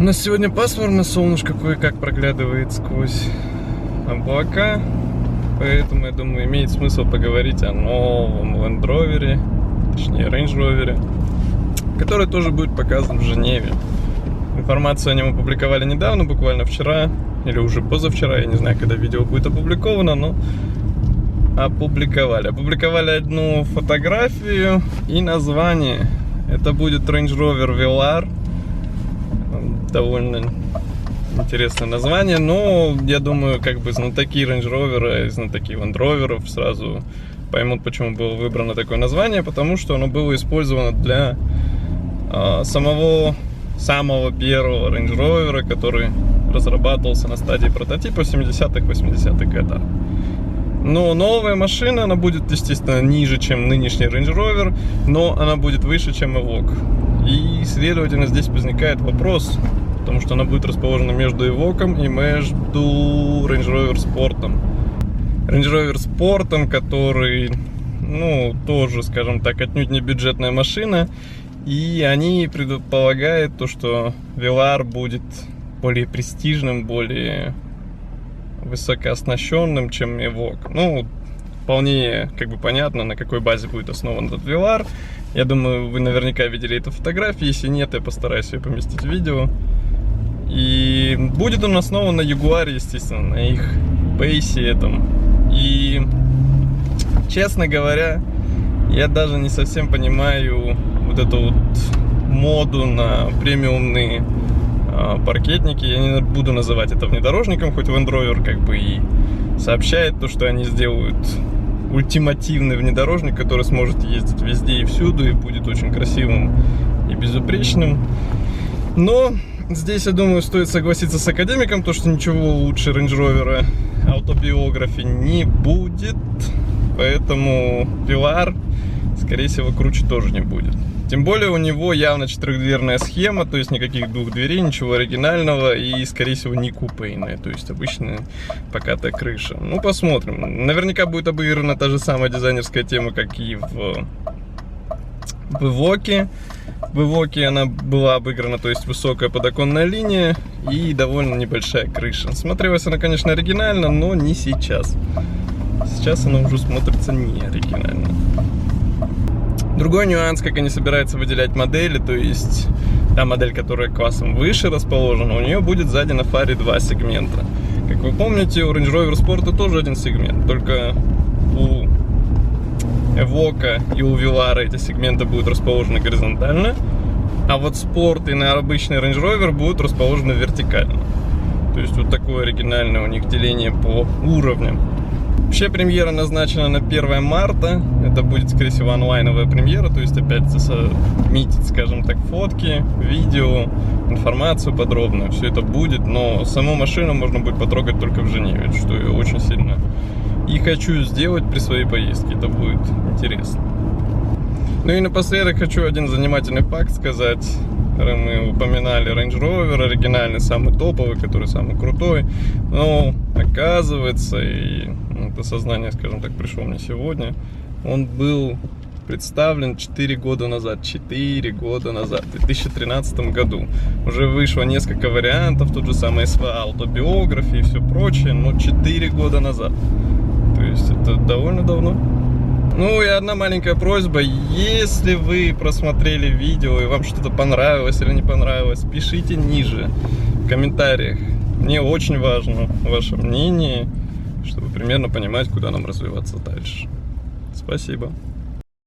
нас сегодня пасмурно, солнышко кое-как проглядывает сквозь облака, поэтому, я думаю, имеет смысл поговорить о новом Land Rover, точнее Range Rover, который тоже будет показан в Женеве. Информацию о нем опубликовали недавно, буквально вчера, или уже позавчера, я не знаю, когда видео будет опубликовано, но опубликовали. Опубликовали одну фотографию и название. Это будет Range Rover Velar. Довольно интересное название, но я думаю, как бы знатоки Range Rover и знатоки Land Rover сразу поймут, почему было выбрано такое название, потому что оно было использовано для самого первого Range Rover, который разрабатывался на стадии прототипа в 70-х, 80-х годах. Но новая машина, она будет, естественно, ниже, чем нынешний Range Rover, но она будет выше, чем Evoque. И, следовательно, здесь возникает вопрос, потому что она будет расположена между Evoque и между Range Rover Sport. Range Rover Sport, который, тоже, скажем так, отнюдь не бюджетная машина, и они предполагают то, что Velar будет более престижным, более высокооснащенным, чем Evoque. Вполне понятно, на какой базе будет основан этот Velar. Я думаю, вы наверняка видели эту фотографию. Если нет, я постараюсь ее поместить в видео. И будет он основан на Jaguar, естественно, на их бейсе этом. И, честно говоря, я даже не совсем понимаю вот эту моду на премиумные паркетники. Я не буду называть это внедорожником, хоть Land Rover и сообщает то, что они сделают ультимативный внедорожник, который сможет ездить везде и всюду и будет очень красивым и безупречным. Но здесь, я думаю, стоит согласиться с академиком, то, что ничего лучше Range Rover автобиографии не будет, поэтому Velar, скорее всего, круче тоже не будет. Тем более у него явно четырехдверная схема, то есть никаких двух дверей, ничего оригинального и, скорее всего, не купейная, то есть обычная покатая крыша. Посмотрим. Наверняка будет обыграна та же самая дизайнерская тема, как и в Evoque. В Evoque она была обыграна, то есть высокая подоконная линия и довольно небольшая крыша. Смотрелась она, конечно, оригинально, но не сейчас. Сейчас она уже смотрится не оригинально. Другой нюанс, как они собираются выделять модели, то есть та модель, которая классом выше расположена, у нее будет сзади на фаре два сегмента. Как вы помните, у Range Rover Sport тоже один сегмент, только у Evoque и у Velar эти сегменты будут расположены горизонтально, а вот Sport и на обычный Range Rover будут расположены вертикально. То есть вот такое оригинальное у них деление по уровням. Вообще премьера назначена на 1 марта, это будет, скорее всего, онлайновая премьера, то есть опять засубмитить, скажем так, фотки, видео, информацию подробную, все это будет, но саму машину можно будет потрогать только в Женеве, что я очень сильно и хочу сделать при своей поездке, это будет интересно. И напоследок хочу один занимательный факт сказать. Мы упоминали Range Rover, оригинальный, самый топовый, который самый крутой. Но оказывается, и это сознание, скажем так, пришло мне сегодня, он был представлен 4 года назад. 4 года назад, в 2013 году. Уже вышло несколько вариантов, тот же самый SVA автобиографии и все прочее, но 4 года назад. То есть это довольно давно. И одна маленькая просьба, если вы просмотрели видео и вам что-то понравилось или не понравилось, пишите ниже в комментариях. Мне очень важно ваше мнение, чтобы примерно понимать, куда нам развиваться дальше. Спасибо.